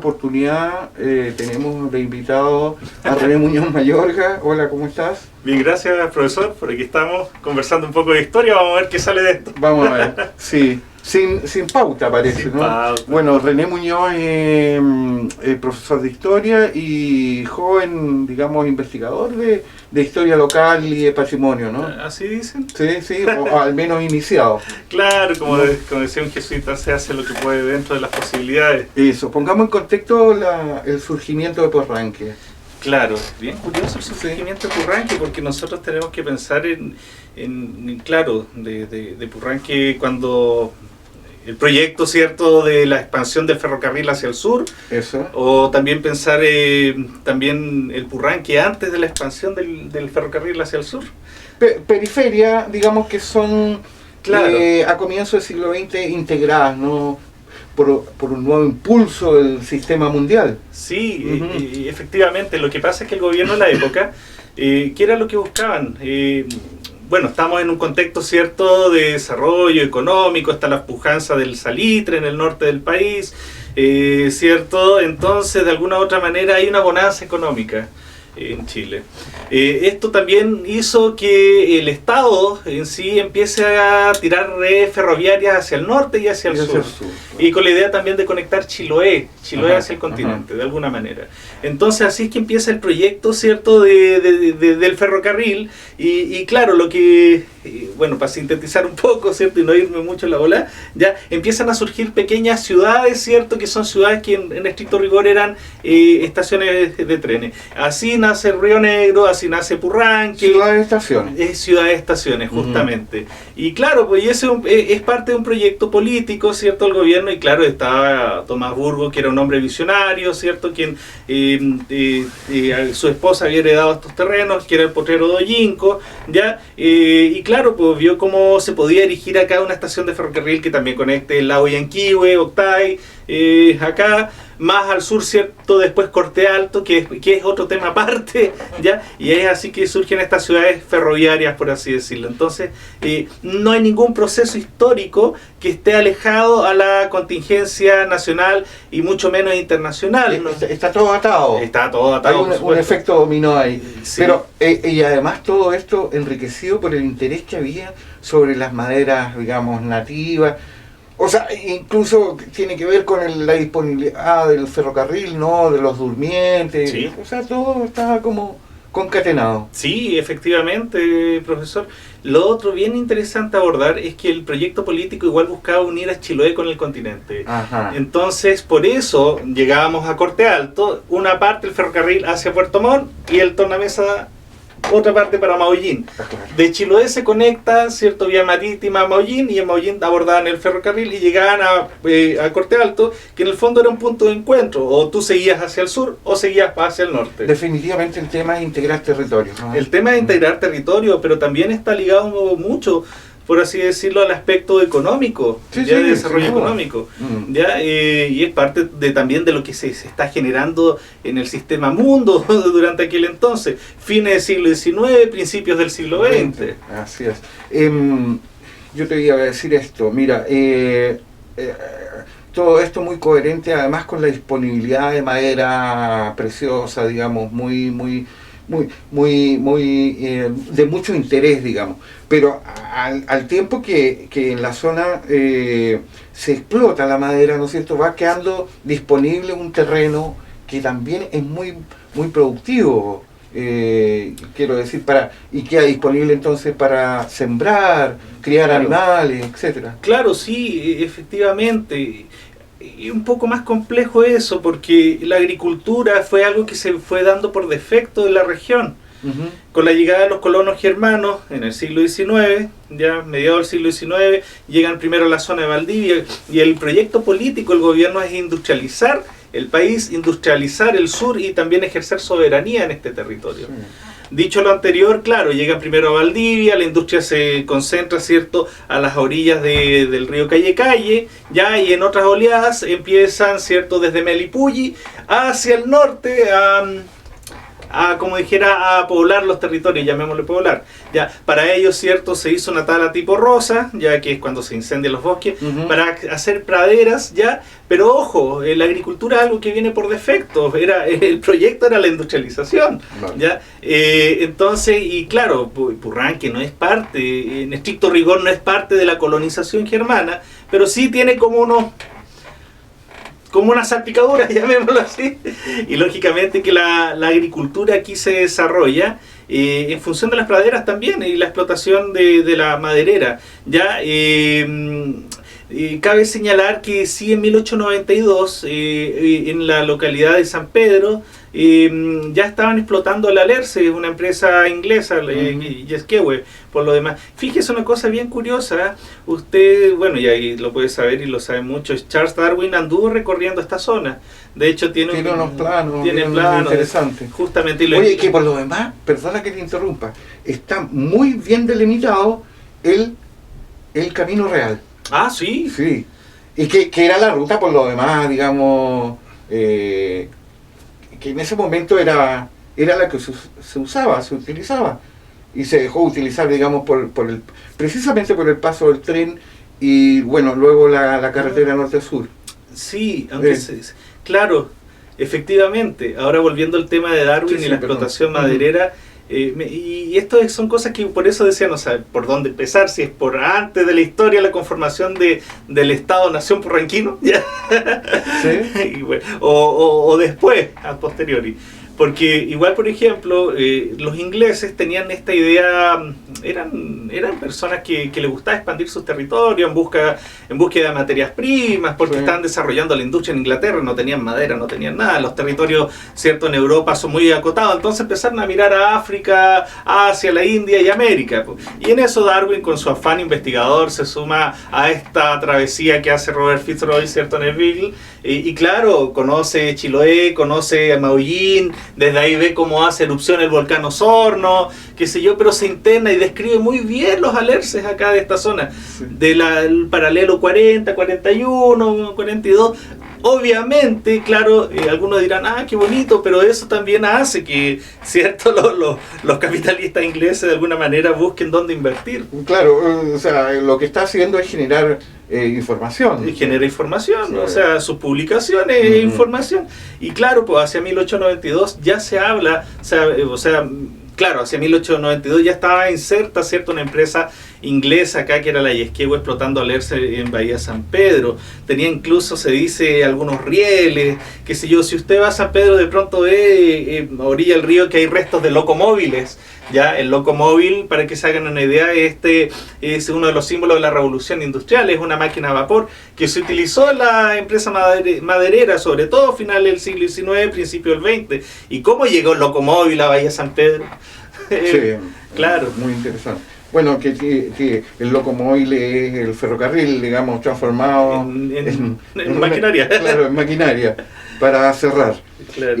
oportunidad tenemos de invitado a René Muñoz Mayorga. Hola, ¿cómo estás? Bien, gracias, profesor. Por aquí estamos conversando un poco de historia. Vamos a ver qué sale de esto. Vamos a ver, sí. Sin pauta parece, Sin ¿no? pauta. Bueno, René Muñoz es profesor de historia y joven, digamos, investigador de historia local y de patrimonio, ¿no? ¿Así dicen? Sí, o al menos iniciado. Claro, como decía un jesuita, se hace lo que puede dentro de las posibilidades. Eso, pongamos en contexto el surgimiento de Purranque. Claro, bien curioso el surgimiento de Purranque, porque nosotros tenemos que pensar en Purranque cuando el proyecto, ¿cierto?, de la expansión del ferrocarril hacia el sur. Eso. O también pensar también el Purranque antes de la expansión del ferrocarril hacia el sur. Periferia, digamos que son Claro. A comienzos del siglo XX integradas, ¿no? Por un nuevo impulso del sistema mundial. Sí, y efectivamente, lo que pasa es que el gobierno de la época, ¿qué era lo que buscaban? Bueno, estamos en un contexto, ¿cierto?, de desarrollo económico, está la pujanza del salitre en el norte del país, ¿cierto? Entonces, de alguna u otra manera, hay una bonanza económica en Chile. Esto también hizo que el Estado en sí empiece a tirar redes ferroviarias hacia el norte y hacia el sur. Y con la idea también de conectar Chiloé hacia el continente, de alguna manera. Entonces así es que empieza el proyecto, ¿cierto?, del ferrocarril. Y claro, lo que, bueno, para sintetizar un poco, ¿cierto?, y no irme mucho en la bola, ya empiezan a surgir pequeñas ciudades, ¿cierto?, que son ciudades que en estricto rigor eran estaciones de trenes. Así nace Río Negro, así nace Purranque. Ciudades-estaciones. Ciudades-estaciones, justamente. Y claro, pues y ese es parte de un proyecto político, ¿cierto?, del gobierno. Y claro, estaba Tomás Burgo, que era un hombre visionario, ¿cierto?, quien su esposa había heredado estos terrenos, que era el potrero de Ollinco, ¿ya? Y claro, pues vio cómo se podía erigir acá una estación de ferrocarril que también conecte el lago Yanquihue, Octay, acá, más al sur, ¿cierto?, después Corte Alto, que es otro tema aparte, ¿ya? Y es así que surgen estas ciudades ferroviarias, por así decirlo. Entonces, no hay ningún proceso histórico que esté alejado a la contingencia nacional y mucho menos internacional, ¿no? Está todo atado. Está todo atado. Hay un efecto dominó ahí. Sí. Pero, y además todo esto enriquecido por el interés que había sobre las maderas, digamos, nativas. O sea, incluso tiene que ver con la disponibilidad del ferrocarril, ¿no? De los durmientes. Sí. O sea, todo estaba como concatenado. Sí, efectivamente, profesor. Lo otro bien interesante a abordar es que el proyecto político igual buscaba unir a Chiloé con el continente. Ajá. Entonces, por eso llegábamos a Corte Alto, una parte del ferrocarril hacia Puerto Montt y el tornamesa otra parte para Maullín. De Chiloé se conecta, ¿cierto?, vía marítima a Maullín, y en Maullín abordaban el ferrocarril y llegaban a Corte Alto, que en el fondo era un punto de encuentro, o tú seguías hacia el sur o seguías hacia el norte. Definitivamente el tema es integrar territorios, ¿no? El tema de integrar territorio, pero también está ligado mucho, por así decirlo, al aspecto económico, de desarrollo económico, ¿ya? Y es parte también de lo que se está generando en el sistema mundo durante aquel entonces, fines del siglo XIX, principios del siglo XX. Así es. Yo te iba a decir esto, mira, todo esto muy coherente además con la disponibilidad de madera preciosa, digamos, muy de mucho interés, digamos, pero al tiempo que en la zona se explota la madera, ¿no es cierto?, va quedando disponible un terreno que también es muy productivo, quiero decir, y queda disponible entonces para sembrar, criar animales, etcétera. Claro, sí, efectivamente. Y un poco más complejo eso, porque la agricultura fue algo que se fue dando por defecto en la región. Con la llegada de los colonos germanos en el siglo XIX, ya mediados del siglo XIX, llegan primero a la zona de Valdivia, y el proyecto político del gobierno es industrializar el país, industrializar el sur y también ejercer soberanía en este territorio. Sí. Dicho lo anterior, claro, llegan primero a Valdivia, la industria se concentra, ¿cierto?, a las orillas del río Calle, ya, y en otras oleadas empiezan, ¿cierto?, desde Melipulli hacia el norte como dijera, a poblar los territorios, llamémosle poblar. Ya, para ello, cierto, se hizo una tala tipo rosa, ya que es cuando se incendian los bosques, para hacer praderas, ya, pero ojo, la agricultura es algo que viene por defecto, el proyecto era la industrialización, vale. Ya, entonces, y claro, Purranque no es parte, en estricto rigor no es parte de la colonización germana, pero sí tiene como una salpicadura, llamémoslo así, y lógicamente que la agricultura aquí se desarrolla en función de las praderas también y la explotación de la maderera. Ya cabe señalar que sí, en 1892 en la localidad de San Pedro ya estaban explotando la Alerce, una empresa inglesa, Yesquehue, por lo demás. Fíjese una cosa bien curiosa, usted, bueno, y ahí lo puede saber y lo sabe mucho, Charles Darwin anduvo recorriendo esta zona. De hecho tiene unos planos, planos interesantes. Justamente. Oye, que por lo demás, perdona que te interrumpa, está muy bien delimitado el camino real. Ah, sí. Sí. Y que era la ruta por lo demás, digamos, que en ese momento era la que se usaba, se utilizaba. Y se dejó utilizar, digamos, precisamente por el paso del tren y, bueno, luego la carretera norte-sur. Sí, aunque claro, efectivamente. Ahora volviendo al tema de Darwin y la explotación maderera, y esto son cosas que por eso decía, no sabe por dónde empezar, si es por antes de la historia, la conformación del Estado-Nación purranquino, ¿ya? ¿Sí? Y bueno, o después, a posteriori. Porque igual, por ejemplo, los ingleses tenían esta idea, eran personas que les gustaba expandir sus territorios en búsqueda de materias primas, porque estaban desarrollando la industria en Inglaterra, no tenían madera, no tenían nada, los territorios, cierto, en Europa son muy acotados, entonces empezaron a mirar a África, Asia, la India y América. Y en eso Darwin, con su afán investigador, se suma a esta travesía que hace Robert Fitzroy, cierto, en el Beagle, y claro, conoce Chiloé, conoce a Maullín, desde ahí ve cómo hace erupción el volcán Osorno, qué sé yo, pero se interna y describe muy bien los alerces acá de esta zona, del paralelo 40, 41, 42. Obviamente, claro, algunos dirán, qué bonito, pero eso también hace que, cierto, los capitalistas ingleses de alguna manera busquen dónde invertir. Claro, o sea, lo que está haciendo es generar información. Genera información, o sea, sus publicaciones, información. Y claro, pues hacia 1892 ya se habla, o sea, claro, hacia 1892 ya estaba inserta, ¿cierto?, una empresa inglesa acá que era la Yesquehue explotando alerce en Bahía San Pedro. Tenía incluso, se dice, algunos rieles, qué sé yo. Si usted va a San Pedro, de pronto ve a orilla del río que hay restos de locomóviles. Ya, el locomóvil, para que se hagan una idea, es uno de los símbolos de la revolución industrial, es una máquina a vapor que se utilizó en la empresa maderera, sobre todo a finales del siglo XIX, principio del XX. ¿Y cómo llegó el locomóvil a Bahía San Pedro? Sí, claro. Muy interesante. Bueno, que el locomóvil es el ferrocarril, digamos, transformado en maquinaria. Claro, en maquinaria, para cerrar. Claro.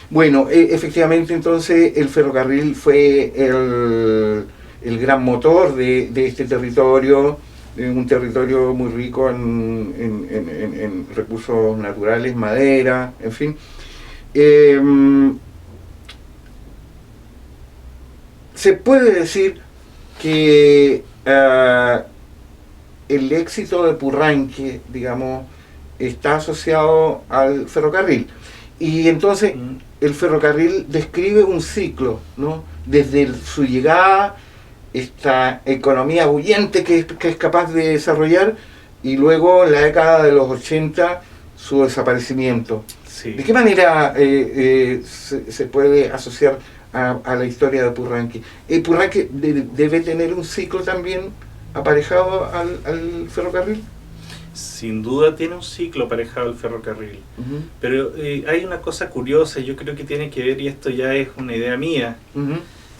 Bueno, efectivamente, entonces, el ferrocarril fue el gran motor de este territorio, un territorio muy rico en recursos naturales, madera, en fin. Se puede decir que el éxito de Purranque, digamos, está asociado al ferrocarril. Y entonces el ferrocarril describe un ciclo, ¿no? Desde su llegada, esta economía bullente que es capaz de desarrollar, y luego en la década de los 80 su desaparecimiento. Sí. ¿De qué manera se puede asociar a la historia de Purranque? ¿Purranque debe tener un ciclo también aparejado al ferrocarril? Sin duda tiene un ciclo aparejado al ferrocarril, pero hay una cosa curiosa, yo creo que tiene que ver, y esto ya es una idea mía,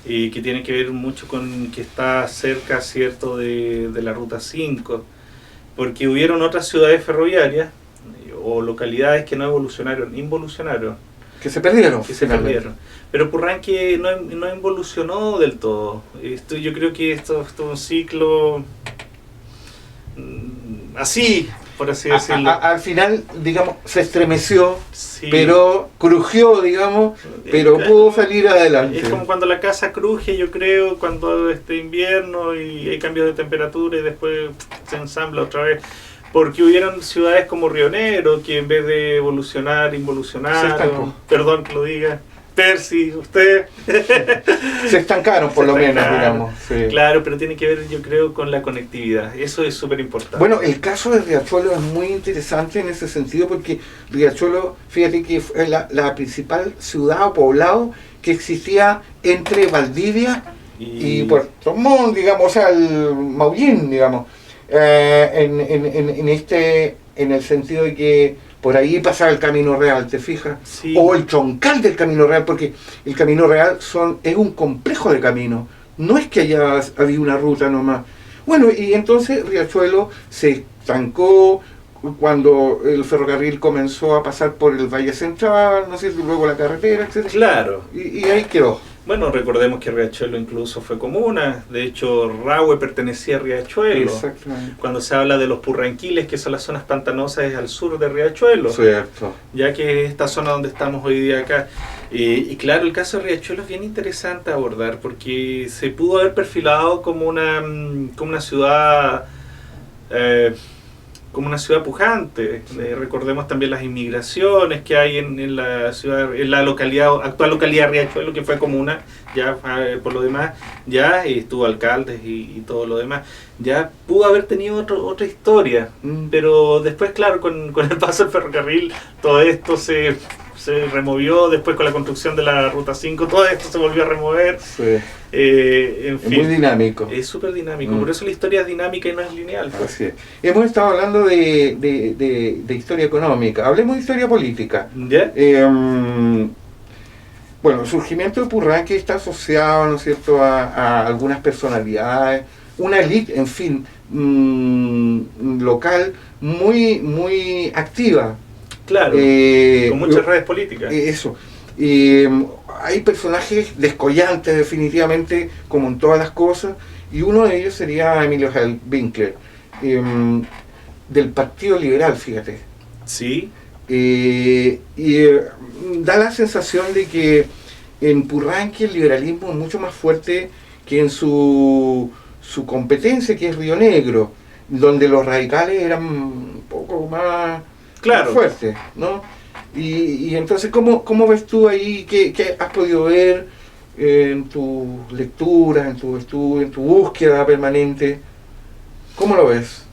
que tiene que ver mucho con que está cerca, cierto, de la Ruta 5, porque hubieron otras ciudades ferroviarias o localidades que no involucionaron. Que se perdieron. Pero Purranque no involucionó del todo. Yo creo que esto es un ciclo así. por así decirlo. Al final, digamos, se estremeció, Sí. pero crujió, digamos, pero pudo salir adelante. Es como cuando la casa cruje, yo creo, cuando invierno y hay cambios de temperatura y después se ensambla otra vez. Porque hubieron ciudades como Río Negro que en vez de evolucionar, Se involucionaron. estancó. Perdón que lo diga. Percy, usted. Se estancaron, por Se lo menos, estancaron. digamos. Sí. Claro, pero tiene que ver, yo creo, con la conectividad. Eso es súper importante. Bueno, el caso de Riachuelo es muy interesante en ese sentido porque Riachuelo, fíjate que fue la principal ciudad o poblado que existía entre Valdivia y Puerto Montt, digamos, o sea, el Maullín, digamos, en el sentido de que por ahí pasaba el Camino Real, ¿te fijas? Sí. O el troncal del Camino Real, porque el Camino Real es un complejo de caminos, no es que haya habido una ruta nomás. Bueno, y entonces Riachuelo se estancó cuando el ferrocarril comenzó a pasar por el Valle Central, no sé, luego la carretera, etc. Claro. Y ahí quedó. Bueno, recordemos que Riachuelo incluso fue comuna. De hecho, Rahue pertenecía a Riachuelo. Exactamente. Cuando se habla de los Purranquiles, que son las zonas pantanosas, es al sur de Riachuelo. Cierto. Ya que es esta zona donde estamos hoy día acá. Y claro, el caso de Riachuelo es bien interesante a abordar porque se pudo haber perfilado como una ciudad pujante. Recordemos también las inmigraciones que hay en la ciudad, en la actual localidad de Riachuelo, que fue comuna, ya por lo demás, ya estuvo alcaldes y todo lo demás. Ya pudo haber tenido otra historia, pero después, claro, con el paso del ferrocarril, todo esto se removió. Después con la construcción de la Ruta 5, todo esto se volvió a remover. Sí. En Es fin, muy dinámico. es súper dinámico, por eso la historia es dinámica y no es lineal. Pues. Así es. Hemos estado hablando de historia económica, hablemos de historia política. ¿Ya? Bueno, el surgimiento de Purranque está asociado, ¿no es cierto?, a algunas personalidades, una élite, en fin, local muy, muy activa. Claro, con muchas redes políticas. Eso. Hay personajes descollantes, definitivamente, como en todas las cosas, y uno de ellos sería Emilio Winkler, del Partido Liberal, fíjate. Sí. Da la sensación de que en Purranque el liberalismo es mucho más fuerte que en su competencia, que es Río Negro, donde los radicales eran un poco más, Claro. más fuertes, ¿no? Y entonces, ¿cómo ves tú ahí? ¿Qué has podido ver en tu lectura, en tu estudio, en tu búsqueda permanente? ¿Cómo lo ves?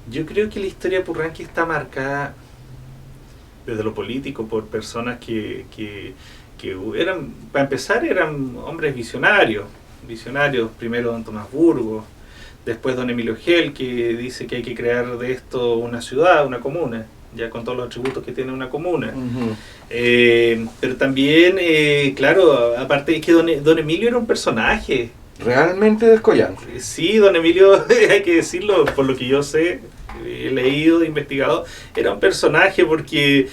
Yo creo que la historia de Purranque está marcada desde lo político por personas que eran, para empezar, eran hombres visionarios. Primero don Tomás Burgos, después don Emilio Gel, que dice que hay que crear de esto una ciudad, una comuna, ya con todos los atributos que tiene una comuna. Uh-huh. Pero también, claro, aparte es que don Emilio era un personaje. Realmente descollante. Sí, don Emilio, hay que decirlo, por lo que yo sé, he leído, investigado, era un personaje porque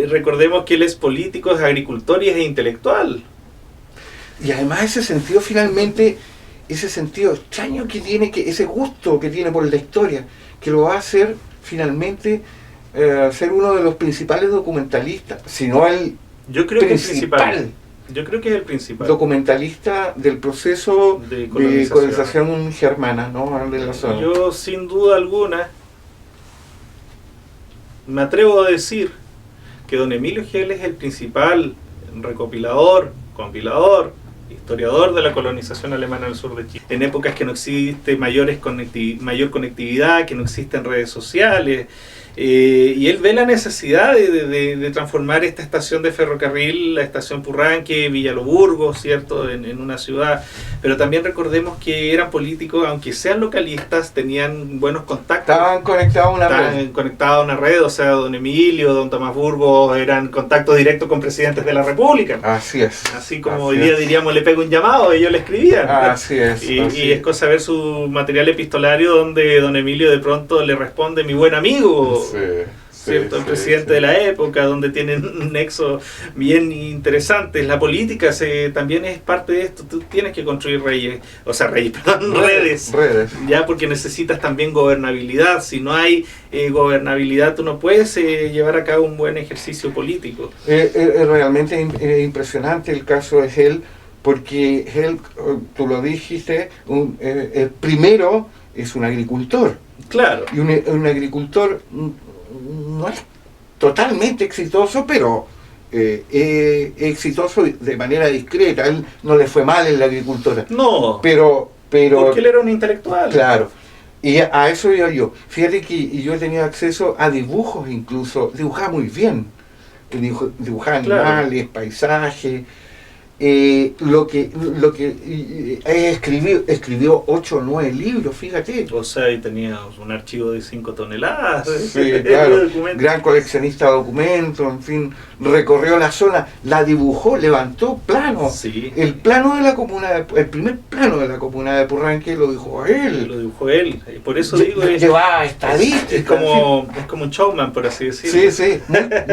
recordemos que él es político, es agricultor y es intelectual. Y además ese sentido finalmente, ese sentido extraño que tiene, ese gusto que tiene por la historia, que lo va a hacer finalmente ser uno de los principales documentalistas, si no el Yo creo que es el principal. Yo creo que es el principal. Documentalista del proceso de colonización germana, ¿no?, de la zona. Yo, sin duda alguna, me atrevo a decir que don Emilio Gel es el principal recopilador, compilador, historiador de la colonización alemana al sur de Chile. En épocas que no existe mayor conectividad, que no existen redes sociales. Y él ve la necesidad de transformar esta estación de ferrocarril, la estación Purranque, Villalobos, ¿cierto?, en una ciudad. Pero también recordemos que eran políticos, aunque sean localistas, tenían buenos contactos. Estaban conectados a una red. Estaban conectados a una red, o sea, don Emilio, don Tomás Burgos eran contactos directos con presidentes de la República. Así es. Así como hoy día diríamos, le pego un llamado, ellos le escribían. Así es. Y es cosa ver su material epistolario donde don Emilio de pronto le responde: mi buen amigo. Sí, ¿cierto? El presidente de la época, donde tienen un nexo bien interesante. La política también es parte de esto. Tú tienes que construir redes. Ya, porque necesitas también gobernabilidad. Si no hay gobernabilidad, tú no puedes llevar a cabo un buen ejercicio político. Es realmente impresionante el caso de Hell, porque Hell, tú lo dijiste, el primero es un agricultor. Claro. Y un agricultor no es totalmente exitoso, pero exitoso de manera discreta. A él no le fue mal en la agricultura. No, pero porque él era un intelectual. Claro. Y a eso iba yo. Fíjate que yo he tenido acceso a dibujos incluso. Dibujaba muy bien. Dibujaba animales, paisajes. Escribió 8 o 9 libros, fíjate. O sea, y tenía un archivo de 5 toneladas. Sí, claro. Gran coleccionista de documentos, en fin. Recorrió la zona, la dibujó, levantó planos. Sí. El plano de la comuna, el primer plano de la comuna de Purranque lo dibujó él. Lo dibujó él. Por eso digo, llevaba estadísticas. Es como un showman, por así decirlo. Sí,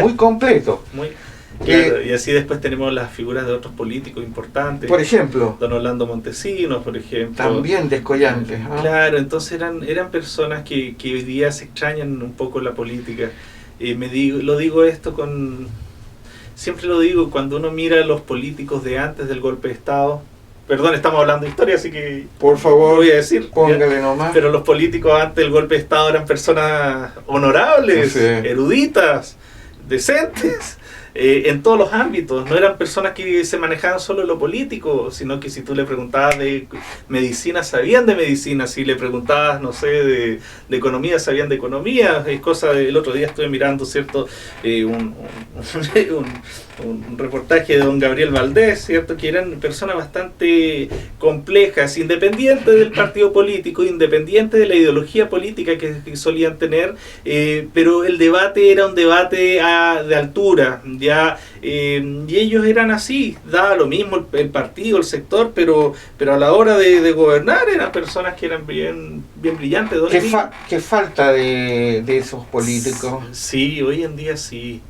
muy completo. Claro, y así después tenemos las figuras de otros políticos importantes. Por ejemplo. Don Orlando Montesinos, por ejemplo. También descollantes. Claro, entonces eran personas que hoy día se extrañan un poco la política. Siempre lo digo, cuando uno mira a los políticos de antes del golpe de Estado, perdón, estamos hablando de historia, así que por favor, voy a decir, póngale nomás. Pero los políticos antes del golpe de Estado eran personas honorables, eruditas, decentes, en todos los ámbitos. No eran personas que se manejaban solo en lo político, sino que si tú le preguntabas de medicina, sabían de medicina. Si le preguntabas, no sé, de economía, sabían de economía. Es cosa del otro día estuve mirando, ¿cierto? Un reportaje de don Gabriel Valdés, ¿cierto? Que eran personas bastante complejas, independientes del partido político, independientes de la ideología política que solían tener, pero el debate era un debate de altura, ya, y ellos eran así, daba lo mismo el partido, el sector, pero a la hora de gobernar eran personas que eran bien brillantes. ¿Qué falta de esos políticos? Sí, hoy en día sí.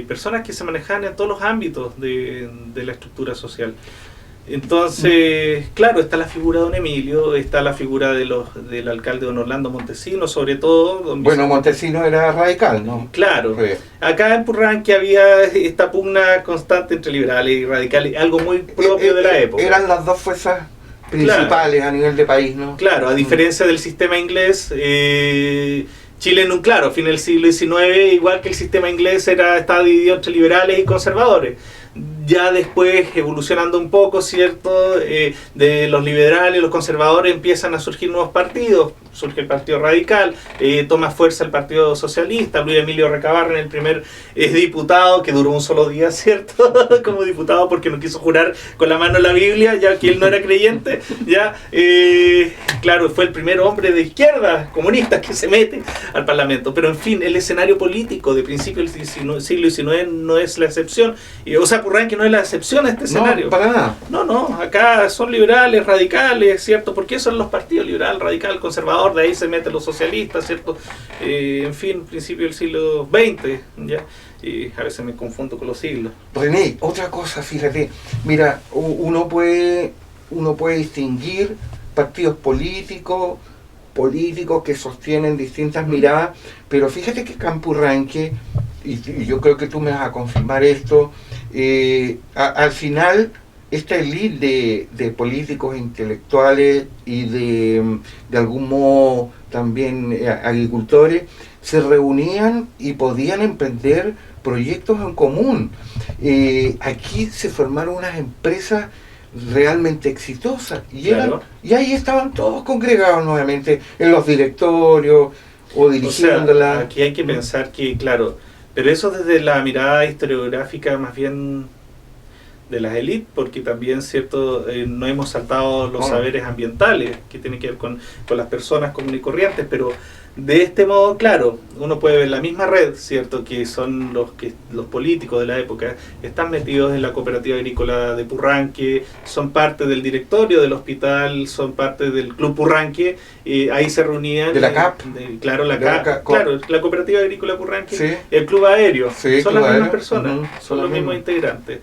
Personas que se manejan en todos los ámbitos de la estructura social. Entonces, claro, está la figura de don Emilio, está la figura del alcalde don Orlando Montesinos, sobre todo. Montesinos era radical, ¿no? Claro. Sí. Acá en Purranque había esta pugna constante entre liberales y radicales, algo muy propio de la época. Eran las dos fuerzas principales a nivel de país, ¿no? Claro, a diferencia del sistema inglés, Chile, a fin del siglo XIX, igual que el sistema inglés, estaba dividido entre liberales y conservadores. Ya después, evolucionando un poco, ¿cierto? De los liberales y los conservadores empiezan a surgir nuevos partidos. Surge el Partido Radical, toma fuerza el Partido Socialista. Luis Emilio Recabarren, el primer diputado, que duró un solo día, ¿cierto? Como diputado, porque no quiso jurar con la mano en la Biblia, ya que él no era creyente. Ya, claro, fue el primer hombre de izquierda, comunista, que se mete al Parlamento. Pero en fin, el escenario político de principio del siglo XIX no es la excepción. O sea, Purranque no es la excepción a este escenario. No, para nada. No, acá son liberales, radicales, ¿cierto? Porque son los partidos liberal, radical, conservador, de ahí se meten los socialistas, ¿cierto? En fin, principio del siglo XX, ¿ya? Y a veces me confundo con los siglos. René, otra cosa, fíjate, mira, uno puede distinguir partidos políticos que sostienen distintas miradas, pero fíjate que Campurranque, y yo creo que tú me vas a confirmar esto, al final esta élite de políticos intelectuales y de algún modo también agricultores se reunían y podían emprender proyectos en común. Aquí se formaron unas empresas realmente exitosas y ahí estaban todos congregados nuevamente en los directorios o dirigiéndolas. O sea, aquí hay que pensar que, claro, pero eso desde la mirada historiográfica más bien de las élites, porque también, cierto, no hemos saltado los saberes ambientales que tienen que ver con las personas comunes y corrientes, pero De este modo, claro, uno puede ver la misma red, ¿cierto? Que son los políticos de la época, están metidos en la cooperativa agrícola de Purranque, son parte del directorio del hospital, son parte del Club Purranque, ahí se reunían... ¿De la CAP? Claro, claro, la cooperativa agrícola de Purranque, sí. El Club Aéreo, sí, son Club las mismas Aéreo. personas, son los mismos integrantes.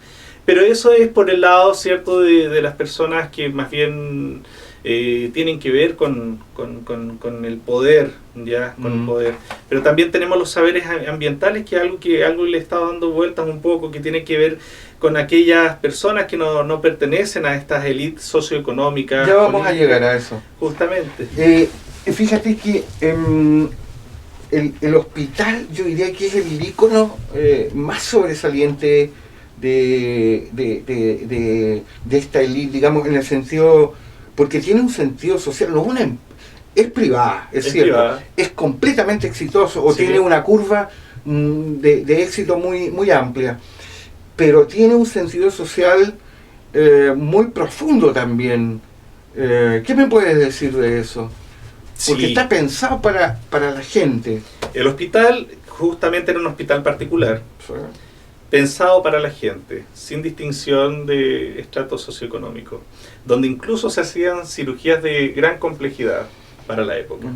Pero eso es por el lado, ¿cierto?, de las personas que más bien... tienen que ver con el poder, ya, con el poder. Pero también tenemos los saberes ambientales, que algo le está dando vueltas un poco, que tiene que ver con aquellas personas que no pertenecen a estas élites socioeconómicas. Ya vamos a llegar a eso. Justamente. Fíjate que el hospital, yo diría que es el ícono más sobresaliente de esta élite, digamos, en el sentido... porque tiene un sentido social, es privada, es cierto, privada. Es completamente exitoso, o sí. Tiene una curva de éxito muy amplia, pero tiene un sentido social muy profundo también. ¿Qué me puedes decir de eso? Porque sí. Está pensado para la gente. El hospital justamente era un hospital particular. Sí. Pensado para la gente, sin distinción de estrato socioeconómico, donde incluso se hacían cirugías de gran complejidad para la época.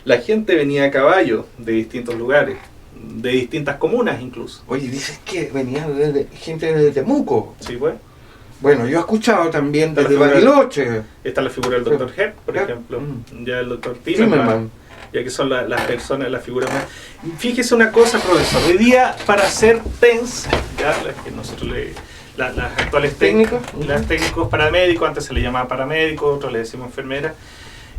La gente venía a caballo de distintos lugares, de distintas comunas incluso. Oye, dices que venía gente desde Temuco. Sí, pues. Bueno, yo he escuchado también desde Bariloche. Está la figura del Dr. Hepp, por ejemplo, ya el Dr. Timerman. Ya que son las personas, las figuras más... Fíjese una cosa, profesor, hoy día para hacer TENS, ya que nosotros las actuales técnicos, las técnicos paramédicos, antes se le llamaba paramédico, otros le decimos enfermera,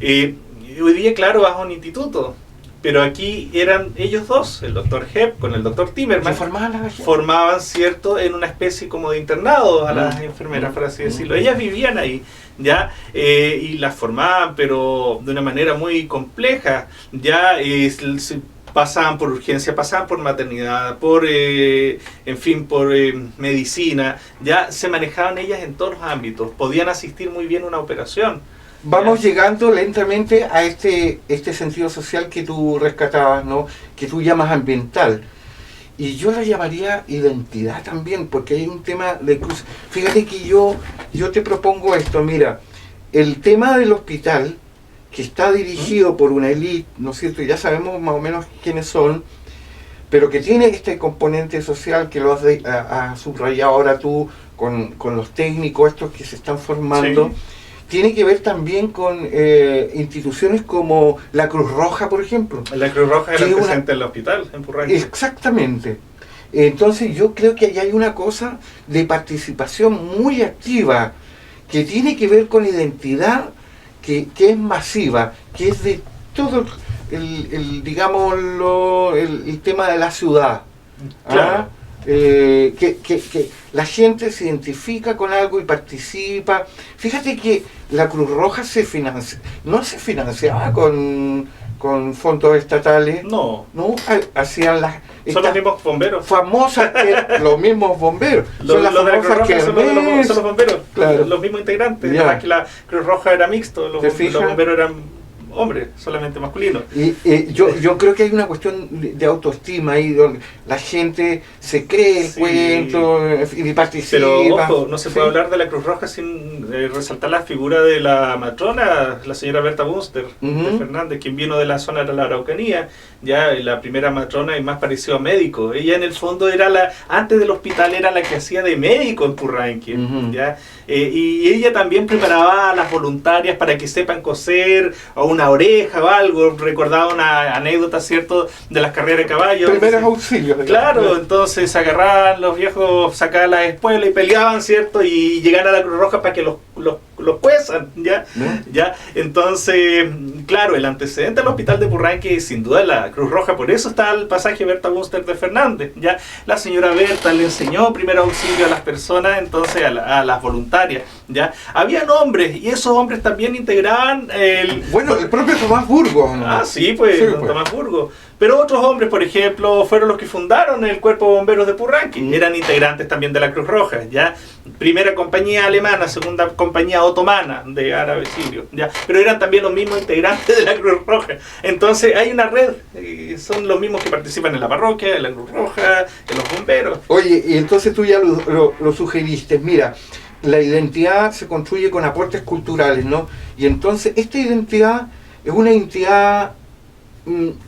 hoy día, claro, vas a un instituto, pero aquí eran ellos dos, el Dr. Hepp con el Dr. Timerman, formaban, ¿cierto?, en una especie como de internado a las enfermeras, por así decirlo. Ellas vivían ahí, ya, y las formaban, pero de una manera muy compleja, ya, pasaban por urgencia, pasaban por maternidad, por medicina, ya se manejaban ellas en todos los ámbitos, podían asistir muy bien a una operación. Vamos llegando lentamente a este sentido social que tú rescatabas, ¿no? Que tú llamas ambiental. Y yo la llamaría identidad también, porque hay un tema de cruz. Fíjate que yo te propongo esto, mira, el tema del hospital, que está dirigido por una élite, ¿no es cierto? Ya sabemos más o menos quiénes son, pero que tiene este componente social que lo has subrayado ahora tú con los técnicos estos que se están formando. Sí. Tiene que ver también con instituciones como la Cruz Roja, por ejemplo. La Cruz Roja era presente en el hospital, en Purranque. Exactamente. Entonces yo creo que ahí hay una cosa de participación muy activa que tiene que ver con identidad que es masiva, que es de todo el tema de la ciudad. Claro. Que la gente se identifica con algo y participa. Fíjate que la Cruz Roja no se financiaba con fondos estatales. No. Hacían son los mismos bomberos. Famosas, los mismos bomberos. Son las famosas que son los bomberos, claro. Los mismos integrantes. Nada más que la Cruz Roja era mixto, los bomberos eran hombres, solamente masculinos. Y yo creo que hay una cuestión de autoestima ahí, donde la gente se cree el cuento y participa. Pero ojo, no se puede hablar de la Cruz Roja sin resaltar la figura de la matrona, la señora Berta Bunster de Fernández, quien vino de la zona de la Araucanía, ya la primera matrona y más pareció a médico. Ella en el fondo era antes del hospital era la que hacía de médico en Purranque, ya. Y ella también preparaba a las voluntarias para que sepan coser o una oreja o algo. Recordaba una anécdota, ¿cierto?, de las carreras de caballo. Primeros auxilios. Claro, entonces agarraban los viejos, sacaban las espuelas y peleaban, ¿cierto?, y llegaban a la Cruz Roja para que los cuezan, ¿ya? ¿Ya? Entonces, claro, el antecedente del hospital de Purranque es sin duda la Cruz Roja, por eso está el pasaje Berta Bunster de Fernández, ¿ya? La señora Berta le enseñó primer auxilio a las personas, entonces a las voluntarias, ¿ya? Habían hombres, y esos hombres también integraban el propio Tomás Burgos, ¿no? Sí, pues, Tomás Burgos. Pero otros hombres, por ejemplo, fueron los que fundaron el Cuerpo de Bomberos de Purranque. Eran integrantes también de la Cruz Roja, ¿ya? Primera compañía alemana, segunda compañía otomana de árabes sirios, ¿ya? Pero eran también los mismos integrantes de la Cruz Roja. Entonces hay una red, son los mismos que participan en la parroquia, en la Cruz Roja, en los bomberos. Oye, y entonces tú ya lo sugeriste, mira, la identidad se construye con aportes culturales, ¿no? Y entonces esta identidad es una identidad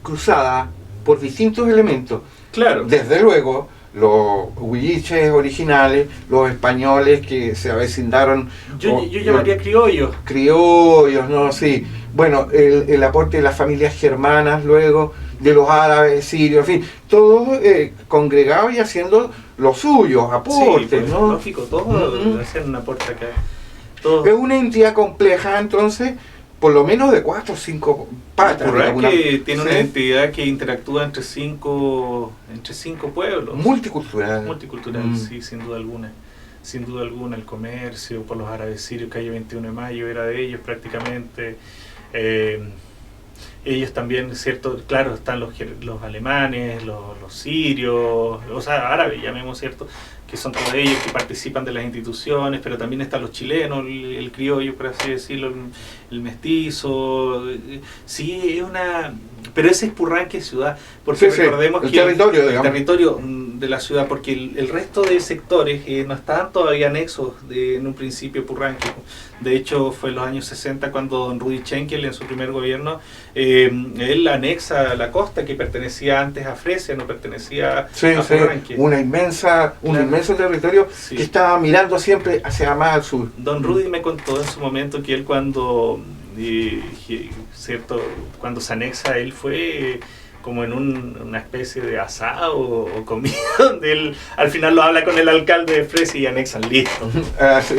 cruzada por distintos elementos. Claro. Desde luego, los huilliches originales, los españoles que se avecindaron. Yo llamaría criollos. Criollos, ¿no? Sí. Bueno, el aporte de las familias germanas, luego, de los árabes, sirios, en fin, todos congregados y haciendo los suyos, aportes, sí, pues, ¿no? Lógico, todos hacen un aporte acá. Todos. Es una entidad compleja, entonces, por lo menos de 4 o 5 patas. Que tiene una entidad que interactúa entre cinco pueblos. Multicultural. Multicultural, sí, sin duda alguna. Sin duda alguna, el comercio por los árabes sirios, calle 21 de Mayo, era de ellos prácticamente. Ellos también, ¿cierto? Claro, están los alemanes, los sirios, o sea, árabes, llamemos, ¿cierto? Que son todos ellos que participan de las instituciones, pero también están los chilenos, el criollo, por así decirlo, el mestizo. Sí, es una... Pero ese es Purranque ciudad, porque recordemos el que territorio, territorio de la ciudad, porque el resto de sectores no estaban todavía anexos en un principio Purranque. De hecho, fue en los años 60 cuando don Rudy Schenkel, en su primer gobierno, él anexa la costa que pertenecía antes a Fresia, no pertenecía a Purranque. Un inmenso territorio que estaba mirando siempre hacia más al sur. Don Rudy me contó en su momento que él cuando se anexa, él fue como en una especie de asado o comida, donde él al final lo habla con el alcalde de Fresia y anexan, listo.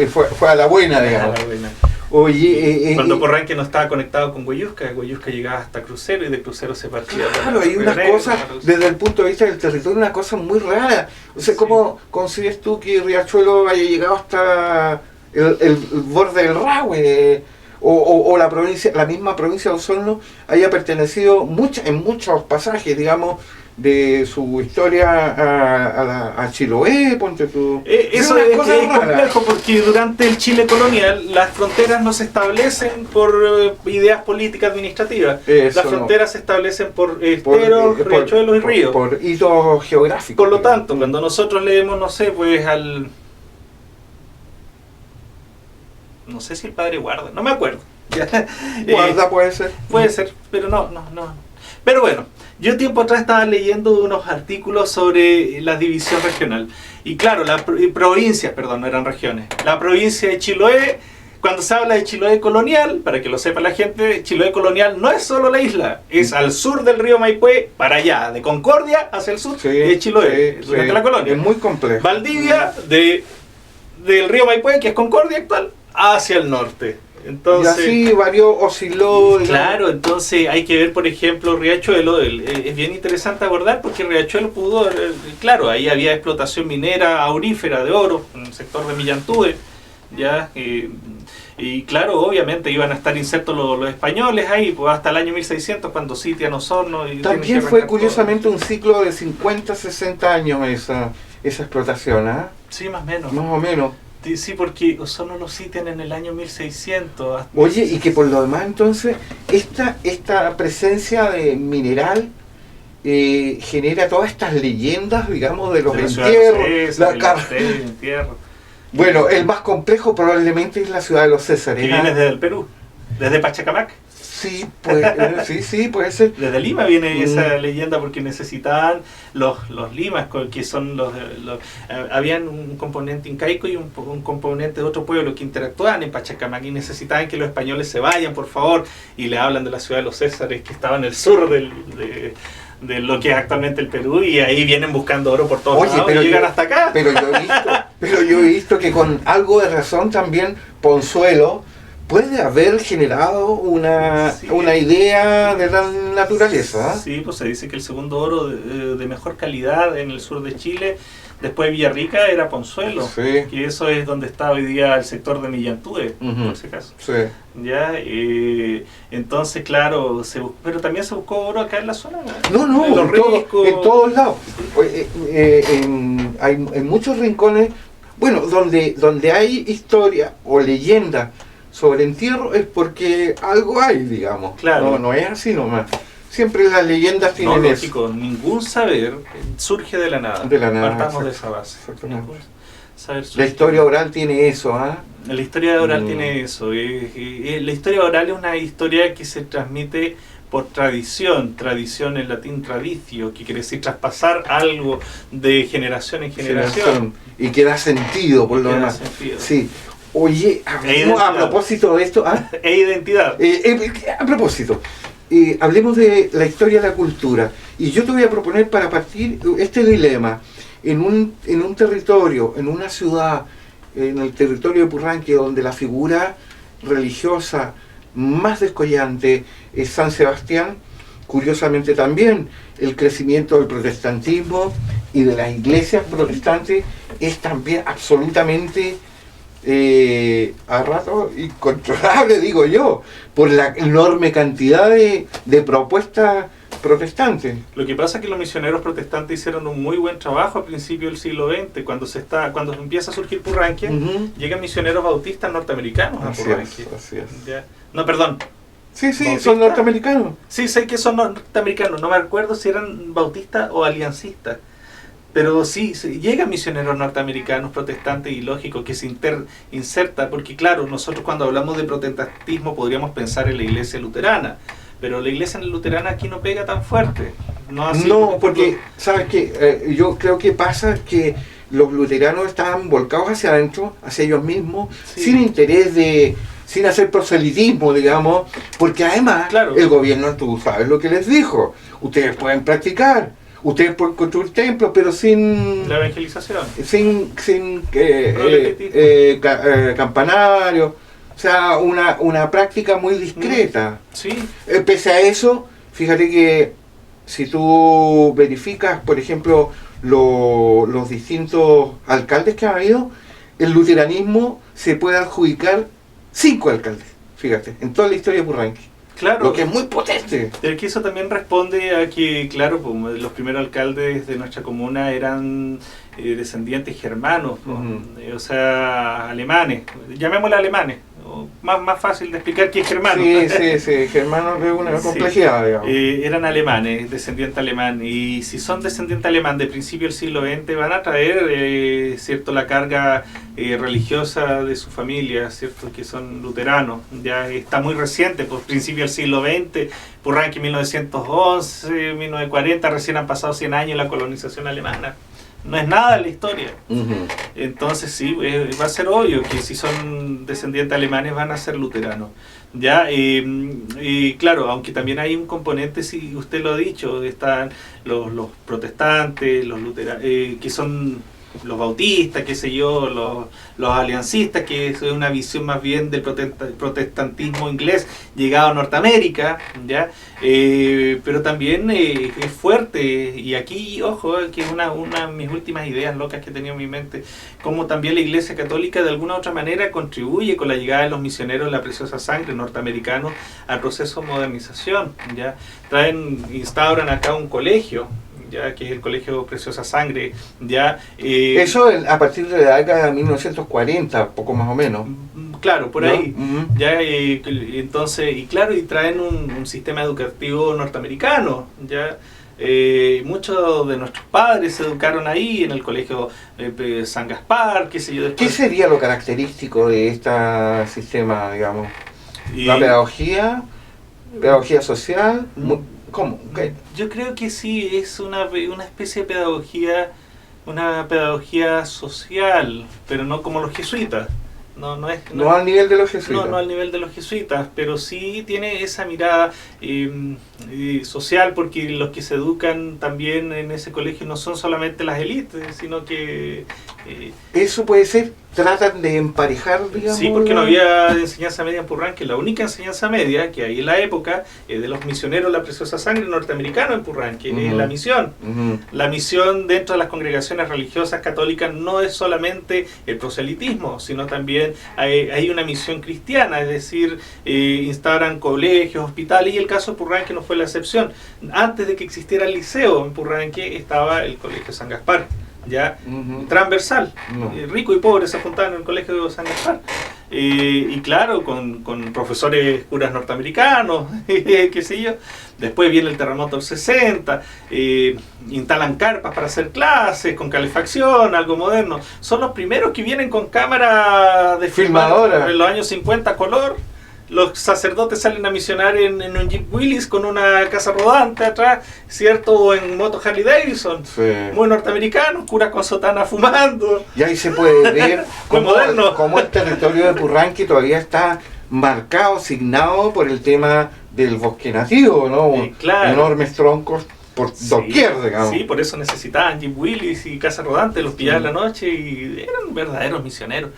Fue a la buena, digamos. A la buena. Oye, cuando Purranque no estaba conectado con Huellusca llegaba hasta Crucero y de Crucero se partía. Claro, hay unas cosas, desde el punto de vista del territorio, una cosa muy rara. O sea, ¿cómo concibes tú que Riachuelo haya llegado hasta el borde del Rahue? O la misma provincia de Osorno haya pertenecido en muchos pasajes, digamos, de su historia a Chiloé, ponte tú. Eso es complejo porque durante el Chile colonial las fronteras no se establecen por ideas políticas administrativas. Las fronteras se establecen por esteros, riachuelos y ríos. Por hitos geográficos. Por lo tanto, cuando nosotros leemos, no sé, pues no sé si el padre Guarda, no me acuerdo. Guarda puede ser. Puede ser, pero no. Pero bueno, yo tiempo atrás estaba leyendo unos artículos sobre la división regional. Y claro, provincias, perdón, no eran regiones. La provincia de Chiloé, cuando se habla de Chiloé colonial, para que lo sepa la gente, Chiloé colonial no es solo la isla, es al sur del río Maipue, para allá, de Concordia hacia el sur, de Chiloé, durante la colonia. Es muy complejo. Valdivia, del río Maipue, que es Concordia actual, hacia el norte. Entonces, y así osciló. Claro, entonces hay que ver, por ejemplo, Riachuelo. Es bien interesante abordar porque Riachuelo pudo, claro, ahí había explotación minera aurífera de oro en el sector de Millantúe, ¿ya? Y claro, obviamente iban a estar insertos los españoles ahí, pues hasta el año 1600 cuando sitian Osorno. Y también fue curiosamente un ciclo de 50, 60 años esa explotación, ¿ah? Sí, más o menos. Más o menos. Sí, porque Osorno lo sitian en el año 1600. Oye, y que por lo demás entonces, esta presencia de mineral genera todas estas leyendas, digamos, de los entierros. Bueno, el más complejo probablemente es la ciudad de los Césares. Que viene desde el Perú, desde Pachacamac. Sí, pues, sí, puede ser. Desde Lima viene esa leyenda porque necesitaban los limas, que son habían un componente incaico y un componente de otro pueblo que interactuaban en Pachacamac y necesitaban que los españoles se vayan, por favor, y le hablan de la ciudad de los Césares que estaba en el sur de lo que es actualmente el Perú, y ahí vienen buscando oro por todos lados y llegan hasta acá. Pero yo he visto que con algo de razón también Ponzuelo puede haber generado una idea de la naturaleza. Sí, pues se dice que el segundo oro de mejor calidad en el sur de Chile Después Villarrica era Ponzuelo, Sí. que eso es donde está hoy día el sector de Millantúe, Ujú. por si acaso. Sí. Ya, entonces, claro, pero también se buscó oro acá en la zona. No, En los riscos. en todos lados. En muchos rincones, bueno, donde hay historia o leyenda sobre entierro es porque algo hay, digamos. Claro. No es así nomás. Siempre las leyendas No, tienen eso. lógico, ningún saber surge de la nada. De la nada, Partamos de exacto, esa base. exactamente. Ningún saber La surge. historia oral tiene eso, ¿ah? La historia oral Mm. tiene eso. La historia oral es una historia que se transmite por tradición en latín traditio, que quiere decir traspasar algo de generación en generación. Y que da sentido, por lo Que da demás. sentido. Sí. Oye, hablemos a identidad. propósito de esto, ¿ah? E identidad. A propósito, hablemos de la historia de la cultura. Y yo te voy a proponer para partir este dilema. En un territorio, en una ciudad, en el territorio de Purranque, donde la figura religiosa más descollante es San Sebastián, curiosamente también el crecimiento del protestantismo y de las iglesias protestantes es también absolutamente a rato incontrolable, digo yo, por la enorme cantidad de propuestas protestantes. Lo que pasa es que los misioneros protestantes hicieron un muy buen trabajo a principios del siglo XX, cuando empieza a surgir Purranque, Ujú. llegan misioneros bautistas norteamericanos a Así Purranque. es, así es. Ya. No, perdón. Sí, ¿Bautista? son norteamericanos. Sí, sé que son norteamericanos, no me acuerdo si eran bautistas o aliancistas. Pero sí, llegan misioneros norteamericanos, protestantes y lógico que se inserta, porque claro, nosotros cuando hablamos de protestantismo podríamos pensar en la iglesia luterana, pero la iglesia luterana aquí no pega tan fuerte. No, así, No, porque, ¿sabes qué? Yo creo que pasa que los luteranos estaban volcados hacia adentro, hacia ellos mismos, Sí. sin interés sin hacer proselitismo, digamos, porque además Claro. el gobierno, tú sabes lo que les dijo, ustedes pueden practicar, ustedes pueden construir templos, pero sin la evangelización. sin campanario, o sea, una práctica muy discreta. Sí, Pese a eso, fíjate que si tú verificas, por ejemplo, los distintos alcaldes que ha habido, el luteranismo se puede adjudicar 5 alcaldes, fíjate, en toda la historia de Purranque, claro. lo que es muy potente. Pero que eso también responde a que, claro, pues, los primeros alcaldes de nuestra comuna eran descendientes germanos, pues, Ujú. o sea, alemanes, llamémosle alemanes, o más fácil de explicar que es germano. Sí, germano es una Sí. complejidad, digamos. Eran alemanes, descendiente alemán, y si son descendiente alemán de principio del siglo XX van a traer cierto la carga religiosa de su familia, cierto que son luteranos. Ya está muy reciente, por principio del siglo XX, Purranque 1911, 1940, recién han pasado 100 años de la colonización alemana. No es nada en la historia. Ujú. Entonces sí, va a ser obvio que si son descendientes alemanes van a ser luteranos. Ya, y claro, aunque también hay un componente, si usted lo ha dicho, están los protestantes, los luteranos, que son los bautistas, qué sé yo, los aliancistas, que es una visión más bien del protestantismo inglés llegado a Norteamérica, ¿ya? Pero también es fuerte, y aquí, ojo, que es una de mis últimas ideas locas que he tenido en mi mente, como también la Iglesia Católica de alguna u otra manera contribuye con la llegada de los misioneros de la preciosa sangre norteamericanos al proceso de modernización, ¿ya? Instauran acá un colegio, ya que es el Colegio Preciosa Sangre, ya Eso a partir de la década de 1940, poco más o menos. claro, por ¿no? ahí. Ujú. Ya, entonces, y claro, y traen un sistema educativo norteamericano, ya. Muchos de nuestros padres se educaron ahí en el colegio San Gaspar, qué sé yo. ¿Qué Después, sería lo característico de este sistema, digamos? y La pedagogía social, ¿cómo? ¿Qué? yo creo que sí, es una especie de pedagogía, una pedagogía social, pero no como los jesuitas. No es No al nivel de los jesuitas. No al nivel de los jesuitas, pero sí tiene esa mirada social, porque los que se educan también en ese colegio no son solamente las élites, sino que... Eso puede ser tratan de emparejar, digamos. Sí, porque no había enseñanza media en Purranque. La única enseñanza media que hay en la época de los misioneros La Preciosa Sangre norteamericano en Purranque, es la misión. La misión dentro de las congregaciones religiosas católicas no es solamente el proselitismo, sino también hay una misión cristiana, es decir, instauran colegios, hospitales, y el caso de Purranque no fue la excepción. Antes de que existiera el liceo en Purranque estaba el Colegio San Gaspar, ya transversal, rico y pobre se juntaban en el Colegio San Gaspar, y claro, con profesores curas norteamericanos, qué sé yo. Después viene el terremoto del 60, instalan carpas para hacer clases con calefacción, algo moderno. Son los primeros que vienen con cámara de filmadora en los años 50 color. Los sacerdotes salen a misionar en un Jeep Willys con una casa rodante atrás, ¿cierto? O en moto Harley Davidson, muy norteamericanos, curas con sotana fumando. Y ahí se puede ver cómo el territorio de Purranque todavía está marcado, signado por el tema del bosque nativo, ¿no? Claro. Enormes troncos por doquier, digamos. Sí, por eso necesitaban Jeep Willys y casa rodante, los pillaban en la noche y eran verdaderos misioneros.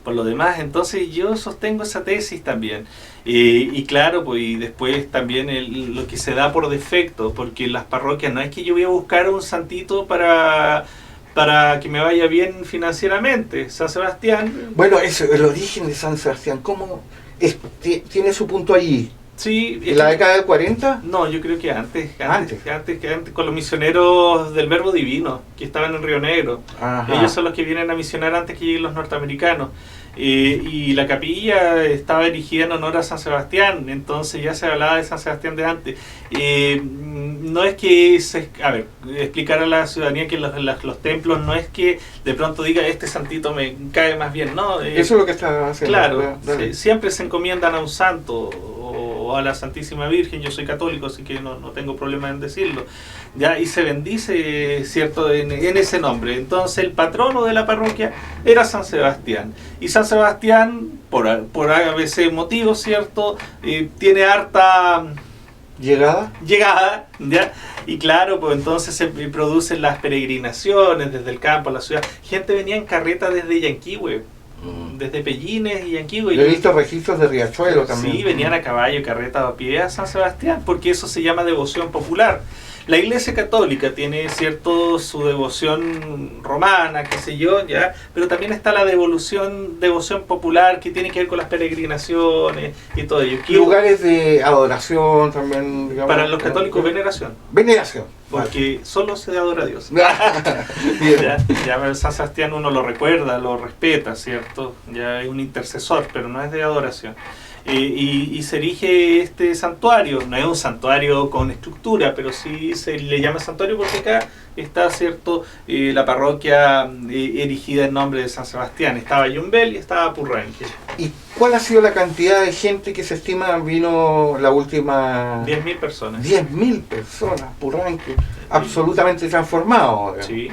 Por lo demás, entonces yo sostengo esa tesis también. Y claro, pues y después también lo que se da por defecto, porque en las parroquias no es que yo voy a buscar un santito para que me vaya bien financieramente. San Sebastián... Bueno, eso, el origen de San Sebastián, ¿cómo tiene su punto allí? Sí, ¿En la década del 40? No, yo creo que antes con los misioneros del Verbo Divino, que estaban en Río Negro. Ajá. Ellos son los que vienen a misionar antes que lleguen los norteamericanos. Y la capilla estaba erigida en honor a San Sebastián, entonces ya se hablaba de San Sebastián de antes. No es que, explicar a la ciudadanía que los templos no es que de pronto diga este santito me cae más bien, no. Eso es lo que está haciendo. Claro, siempre se encomiendan a un santo o a la Santísima Virgen. Yo soy católico, así que no tengo problema en decirlo. Ya, y se bendice, ¿cierto?, en ese nombre. Entonces el patrono de la parroquia era San Sebastián. Y San Sebastián, por a veces motivos, ¿cierto?, tiene harta llegada, ¿ya? Y claro, pues entonces se producen las peregrinaciones desde el campo a la ciudad. Gente venía en carreta desde Yanquihue, desde Pellines y Yanquihue. Yo he visto registros de Riachuelo también. Sí, venían a caballo y carreta a pie a San Sebastián, porque eso se llama devoción popular. La Iglesia Católica tiene su devoción romana, qué sé yo, ya, pero también está la devoción popular que tiene que ver con las peregrinaciones y todo ello. Lugares de adoración también, digamos. Para los católicos, veneración. Veneración. Porque solo se adora a Dios. ya, San Sebastián uno lo recuerda, lo respeta, ¿cierto? Ya es un intercesor, pero no es de adoración. Y se erige este santuario, no es un santuario con estructura, pero sí se le llama santuario porque acá está, ¿cierto?, la parroquia erigida en nombre de San Sebastián. Estaba Yumbel y estaba Purranque. ¿Y cuál ha sido la cantidad de gente que se estima vino la última? 10.000 personas. 10.000 personas, Purranque, absolutamente transformado. Digamos. Sí,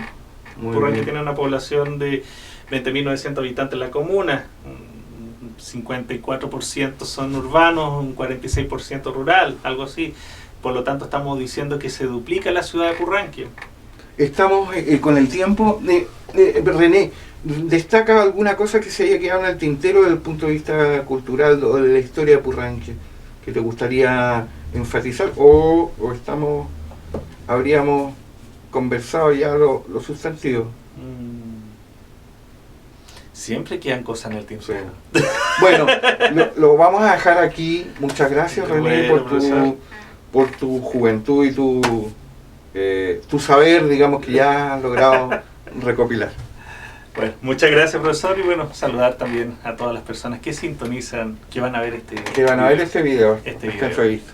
Purranque tiene una población de 20.900 habitantes en la comuna. 54% son urbanos, un 46% rural, algo así. Por lo tanto, estamos diciendo que se duplica la ciudad de Purranque. Estamos con el tiempo. René, ¿destaca alguna cosa que se haya quedado en el tintero desde el punto de vista cultural o de la historia de Purranque que te gustaría enfatizar? ¿O habríamos conversado ya lo sustantivo? Siempre quedan cosas en el tintero. Bueno, lo vamos a dejar aquí. Muchas gracias, René, por tu juventud y tu saber, digamos, que ya has logrado recopilar. Bueno, muchas gracias, profesor, y bueno, saludar también a todas las personas que sintonizan, que van a ver este video. Esta entrevista.